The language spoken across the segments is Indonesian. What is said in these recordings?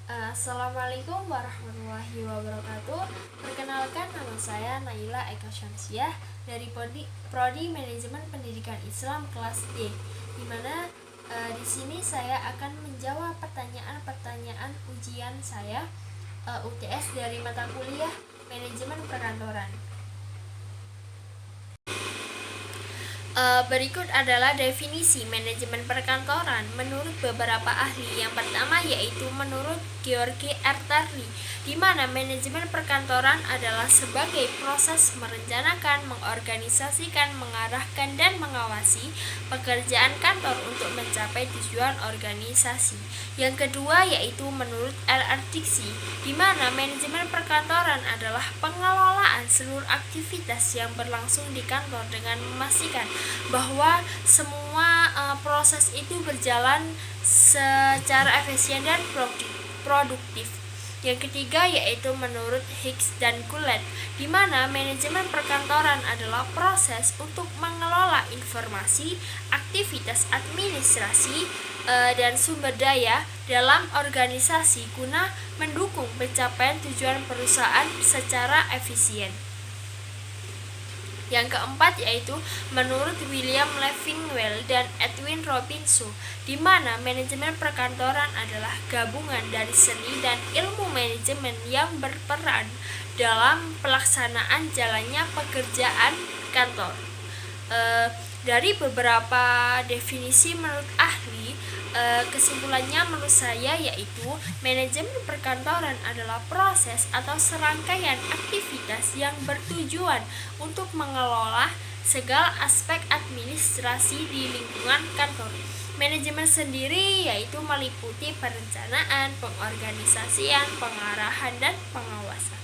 Assalamualaikum warahmatullahi wabarakatuh. Perkenalkan, nama saya Naila Eka Syamsiah dari Prodi Manajemen Pendidikan Islam kelas D. Di mana di sini saya akan menjawab pertanyaan-pertanyaan ujian saya UTS dari mata kuliah Manajemen Perkantoran. Berikut adalah definisi manajemen perkantoran menurut beberapa ahli. Yang pertama yaitu menurut George R. Tarly, di mana manajemen perkantoran adalah sebagai proses merencanakan, mengorganisasikan, mengarahkan, dan mengawasi pekerjaan kantor untuk mencapai tujuan organisasi. Yang kedua yaitu menurut R. Dixie, di mana manajemen perkantoran adalah pengelolaan seluruh aktivitas yang berlangsung di kantor dengan memastikan bahwa semua proses itu berjalan secara efisien dan produktif. Yang ketiga yaitu menurut Hicks dan Goulet, di mana manajemen perkantoran adalah proses untuk mengelola informasi, aktivitas administrasi, dan sumber daya dalam organisasi guna mendukung pencapaian tujuan perusahaan secara efisien. Yang keempat yaitu menurut William Leffingwell dan Edwin Robinson, di mana manajemen perkantoran adalah gabungan dari seni dan ilmu manajemen yang berperan dalam pelaksanaan jalannya pekerjaan kantor. Dari beberapa definisi menurut ahli, kesimpulannya menurut saya yaitu manajemen perkantoran adalah proses atau serangkaian aktivitas yang bertujuan untuk mengelola segala aspek administrasi di lingkungan kantor. Manajemen sendiri yaitu meliputi perencanaan, pengorganisasian, pengarahan, dan pengawasan.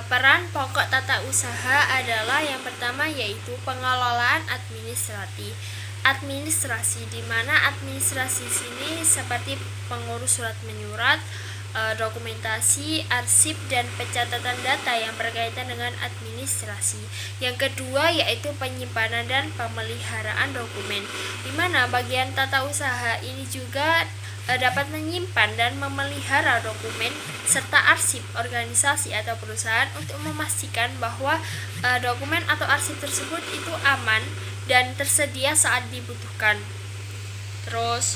Peran pokok tata usaha adalah yang pertama yaitu pengelolaan administrasi, di mana administrasi sini seperti pengurus surat menyurat, dokumentasi, arsip, dan pencatatan data yang berkaitan dengan administrasi. Yang kedua yaitu penyimpanan dan pemeliharaan dokumen, di mana bagian tata usaha ini juga dapat menyimpan dan memelihara dokumen serta arsip organisasi atau perusahaan untuk memastikan bahwa dokumen atau arsip tersebut itu aman dan tersedia saat dibutuhkan. Terus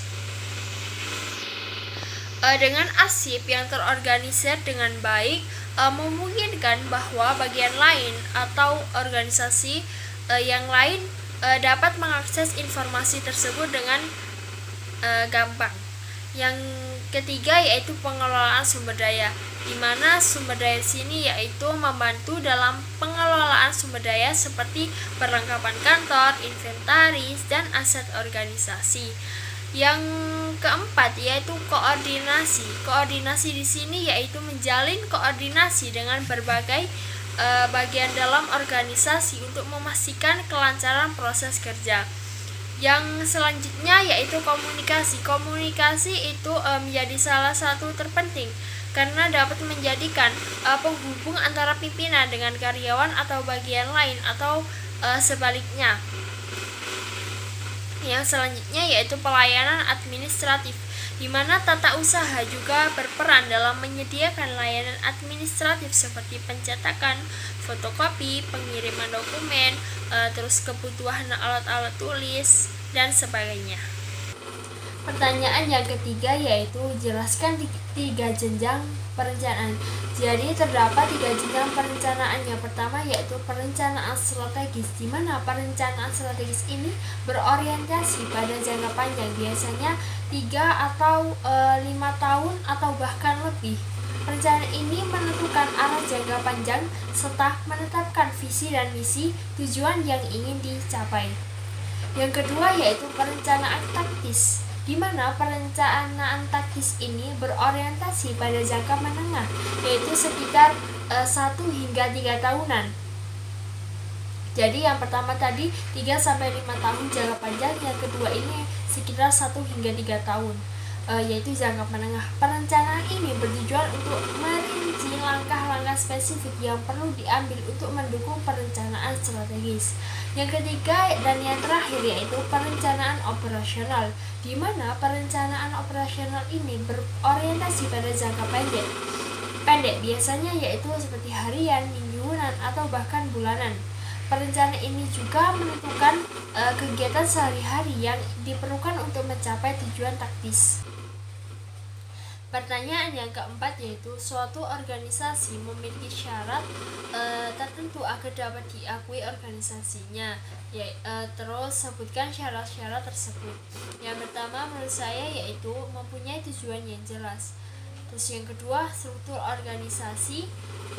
dengan arsip yang terorganisir dengan baik memungkinkan bahwa bagian lain atau organisasi yang lain dapat mengakses informasi tersebut dengan gampang. Yang ketiga yaitu pengelolaan sumber daya, di mana sumber daya sini yaitu membantu dalam pengelolaan sumber daya seperti perlengkapan kantor, inventaris, dan aset organisasi. Yang keempat yaitu koordinasi. Koordinasi di sini yaitu menjalin koordinasi dengan berbagai bagian dalam organisasi untuk memastikan kelancaran proses kerja. Yang selanjutnya yaitu komunikasi. Komunikasi itu menjadi salah satu terpenting karena dapat menjadikan penghubung antara pimpinan dengan karyawan atau bagian lain atau sebaliknya. Yang selanjutnya yaitu pelayanan administratif, di mana tata usaha juga berperan dalam menyediakan layanan administratif seperti pencetakan, fotokopi, pengiriman dokumen, terus kebutuhan alat-alat tulis, dan sebagainya. Pertanyaan yang ketiga yaitu jelaskan tiga jenjang perencanaan. Jadi terdapat tiga jenjang perencanaan. Yang pertama yaitu perencanaan strategis, di mana perencanaan strategis ini berorientasi pada jangka panjang, biasanya 3 atau 5 tahun atau bahkan lebih. Perencanaan ini menentukan arah jangka panjang serta menetapkan visi dan misi tujuan yang ingin dicapai. Yang kedua yaitu perencanaan taktis, di mana perencanaan taktis ini berorientasi pada jangka menengah, yaitu sekitar 1 hingga 3 tahunan. Jadi yang pertama tadi 3 sampai 5 tahun jangka panjang, yang kedua ini sekitar 1 hingga 3 tahun. yaitu jangka menengah. Perencanaan ini bertujuan untuk merinci langkah-langkah spesifik yang perlu diambil untuk mendukung perencanaan strategis. Yang ketiga dan yang terakhir yaitu perencanaan operasional, di mana perencanaan operasional ini berorientasi pada jangka pendek biasanya yaitu seperti harian, mingguan, atau bahkan bulanan. Perencanaan ini juga menentukan kegiatan sehari-hari yang diperlukan untuk mencapai tujuan taktis. Pertanyaan yang keempat yaitu suatu organisasi memiliki syarat tertentu agar dapat diakui organisasinya. Terus sebutkan syarat-syarat tersebut. Yang pertama menurut saya yaitu mempunyai tujuan yang jelas. Terus yang kedua struktur organisasi,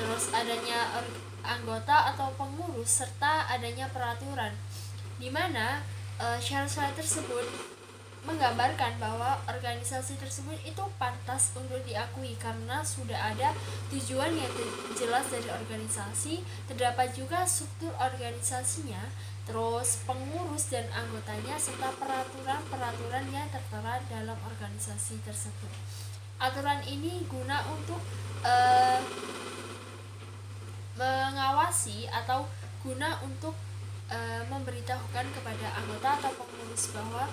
terus adanya anggota atau pengurus serta adanya peraturan, di mana syarat-syarat tersebut menggambarkan bahwa organisasi tersebut itu pantas untuk diakui karena sudah ada tujuan yang jelas dari organisasi, terdapat juga struktur organisasinya, terus pengurus dan anggotanya serta peraturan-peraturan yang tertera dalam organisasi tersebut. Aturan ini guna untuk mengawasi atau guna untuk memberitahukan kepada anggota atau pengurus bahwa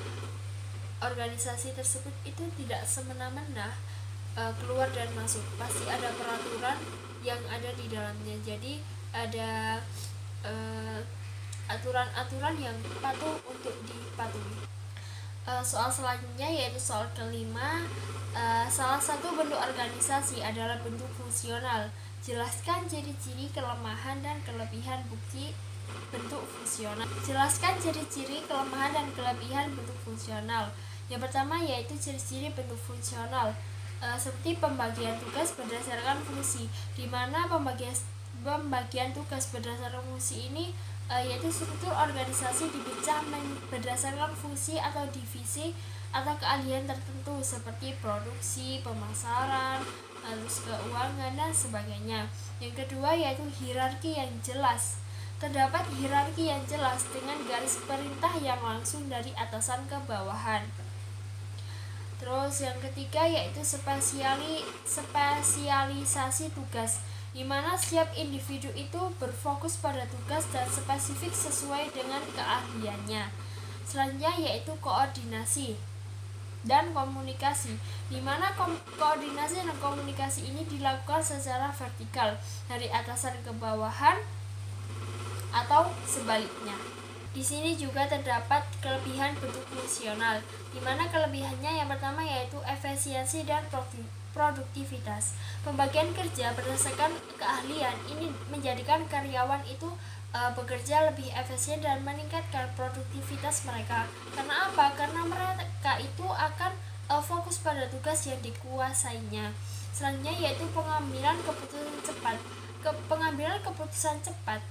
organisasi tersebut itu tidak semena-mena keluar dan masuk, pasti ada peraturan yang ada di dalamnya. Jadi ada aturan-aturan yang patut untuk dipatuhi. Soal selanjutnya yaitu soal kelima. Salah satu bentuk organisasi adalah bentuk fungsional. Jelaskan ciri-ciri kelemahan dan kelebihan bukti bentuk fungsional. Jelaskan ciri-ciri kelemahan dan kelebihan bentuk fungsional. Yang pertama yaitu ciri-ciri bentuk fungsional, seperti pembagian tugas berdasarkan fungsi, di mana pembagian tugas berdasarkan fungsi ini yaitu struktur organisasi dipecah berdasarkan fungsi atau divisi atau keahlian tertentu seperti produksi, pemasaran, terus keuangan dan sebagainya. Yang kedua yaitu hierarki yang jelas. Terdapat hierarki yang jelas dengan garis perintah yang langsung dari atasan ke bawahan. Terus yang ketiga yaitu spesialisasi tugas, di mana setiap individu itu berfokus pada tugas dan spesifik sesuai dengan keahliannya. Selanjutnya yaitu koordinasi dan komunikasi, di mana koordinasi dan komunikasi ini dilakukan secara vertikal dari atasan ke bawahan atau sebaliknya. Di sini juga terdapat kelebihan bentuk fungsional, di mana kelebihannya yang pertama yaitu efisiensi dan produktivitas. Pembagian kerja berdasarkan keahlian ini menjadikan karyawan itu bekerja lebih efisien dan meningkatkan produktivitas mereka. Karena apa? Karena mereka itu akan fokus pada tugas yang dikuasainya. Selanjutnya yaitu pengambilan keputusan cepat. Pengambilan keputusan cepat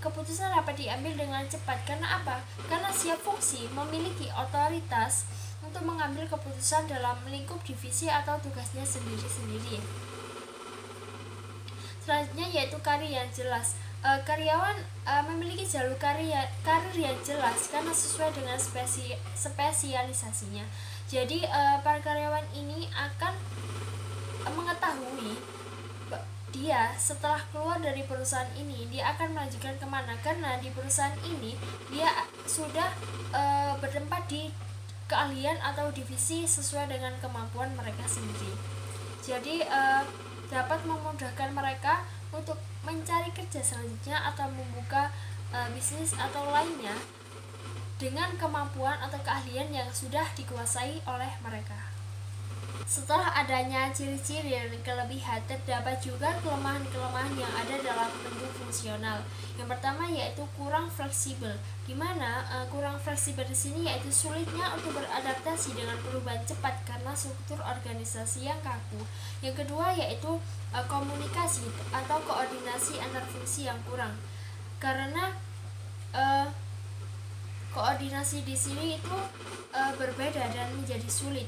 keputusan dapat diambil dengan cepat. Karena apa? Karena setiap fungsi memiliki otoritas untuk mengambil keputusan dalam lingkup divisi atau tugasnya sendiri-sendiri. Selanjutnya yaitu karir yang jelas. Karyawan memiliki jalur karir yang jelas karena sesuai dengan spesialisasinya. Jadi para karyawan ini akan mengetahui dia setelah keluar dari perusahaan ini dia akan melanjutkan kemana, karena di perusahaan ini dia sudah bertempat di keahlian atau divisi sesuai dengan kemampuan mereka sendiri. Jadi dapat memudahkan mereka untuk mencari kerja selanjutnya atau membuka bisnis atau lainnya dengan kemampuan atau keahlian yang sudah dikuasai oleh mereka. Setelah adanya ciri-ciri dan kelebihan, terdapat juga kelemahan-kelemahan yang ada dalam bentuk fungsional. Yang pertama yaitu kurang fleksibel, di mana kurang fleksibel di sini yaitu sulitnya untuk beradaptasi dengan perubahan cepat karena struktur organisasi yang kaku. Yang kedua yaitu komunikasi atau koordinasi antar fungsi yang kurang, karena koordinasi di sini itu berbeda dan menjadi sulit.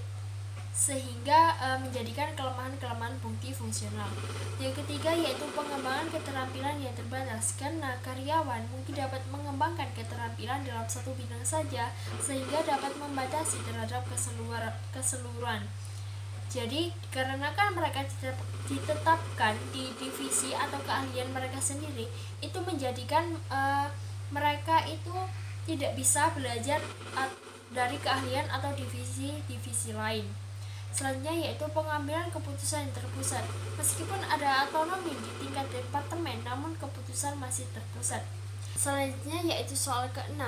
sehingga menjadikan kelemahan-kelemahan bukti fungsional. Yang ketiga yaitu pengembangan keterampilan yang terbatas, karena karyawan mungkin dapat mengembangkan keterampilan dalam satu bidang saja sehingga dapat membatasi terhadap keseluruhan. Jadi karena kan mereka ditetapkan di divisi atau keahlian mereka sendiri, itu menjadikan mereka itu tidak bisa belajar dari keahlian atau divisi-divisi lain. Selanjutnya yaitu pengambilan keputusan yang terpusat. Meskipun ada otonomi di tingkat departemen, namun keputusan masih terpusat. Selanjutnya yaitu soal ke-6.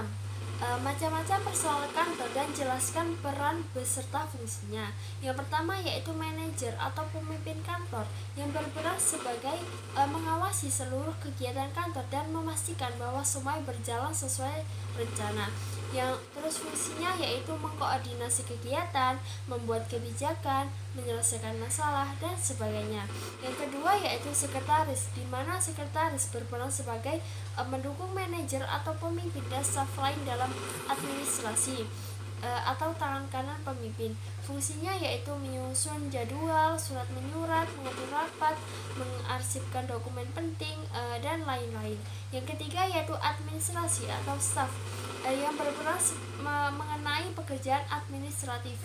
Macam-macam persoalan kantor dan jelaskan peran beserta fungsinya. Yang pertama yaitu manajer atau pemimpin kantor yang berperan sebagai mengawasi seluruh kegiatan kantor dan memastikan bahwa semua berjalan sesuai rencana. Yang terus fungsinya yaitu mengkoordinasi kegiatan, membuat kebijakan, menyelesaikan masalah, dan sebagainya. Yang kedua yaitu sekretaris, di mana sekretaris berperan sebagai mendukung manajer atau pemimpin dan staf lain dalam administrasi atau tangan kanan pemimpin. Fungsinya yaitu menyusun jadwal, surat menyurat, mengatur rapat, mengarsipkan dokumen penting, dan lain-lain. Yang ketiga yaitu administrasi atau staf yang berperan mengenai pekerjaan administratif,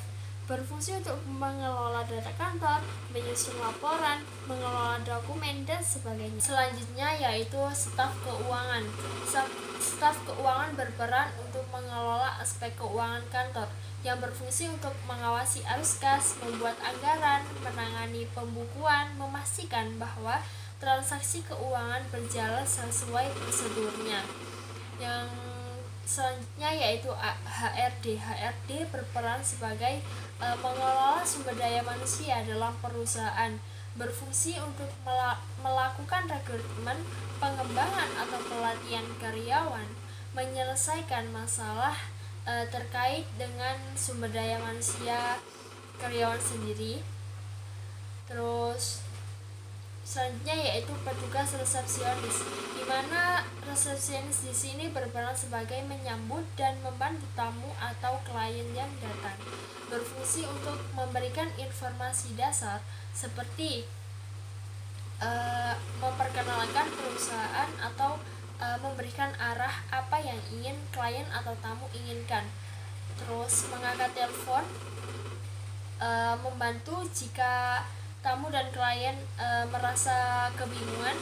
berfungsi untuk mengelola data kantor, menyusun laporan, mengelola dokumen, dan sebagainya. Selanjutnya yaitu staf keuangan. Staf keuangan berperan untuk mengelola aspek keuangan kantor, yang berfungsi untuk mengawasi arus kas, membuat anggaran, menangani pembukuan, memastikan bahwa transaksi keuangan berjalan sesuai prosedurnya. Yang selanjutnya yaitu HRD. HRD berperan sebagai mengelola sumber daya manusia dalam perusahaan, berfungsi untuk melakukan rekrutmen, pengembangan atau pelatihan karyawan, menyelesaikan masalah terkait dengan sumber daya manusia karyawan sendiri. Terus selanjutnya yaitu petugas resepsionis, di mana resepsionis di sini berperan sebagai menyambut dan membantu tamu atau klien yang datang, berfungsi untuk memberikan informasi dasar seperti memperkenalkan perusahaan atau memberikan arah apa yang ingin klien atau tamu inginkan. Terus mengangkat telepon, membantu jika tamu dan klien merasa kebingungan.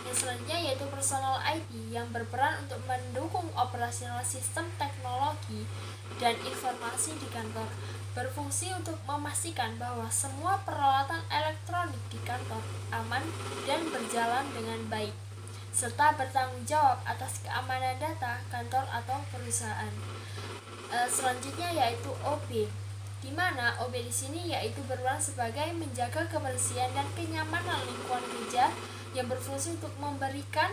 Yang selanjutnya yaitu personal IT yang berperan untuk mendukung operasional sistem teknologi dan informasi di kantor, berfungsi untuk memastikan bahwa semua peralatan elektronik di kantor aman dan berjalan dengan baik, serta bertanggung jawab atas keamanan data kantor atau perusahaan. Selanjutnya yaitu OB, di mana OB di sini yaitu berperan sebagai menjaga kebersihan dan kenyamanan lingkungan kerja, yang berfungsi untuk membersihkan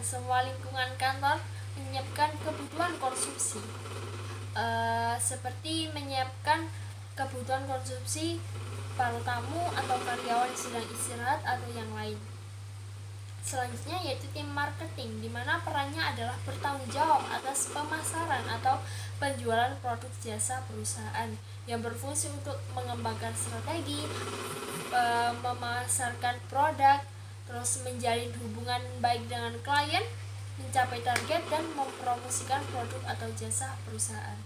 semua lingkungan kantor, menyiapkan kebutuhan konsumsi, seperti menyiapkan kebutuhan konsumsi para tamu atau karyawan yang sedang istirahat atau yang lain. Selanjutnya yaitu tim marketing, di mana perannya adalah bertanggung jawab atas pemasaran atau penjualan produk jasa perusahaan, yang berfungsi untuk mengembangkan strategi, memasarkan produk, terus menjalin hubungan baik dengan klien, mencapai target, dan mempromosikan produk atau jasa perusahaan.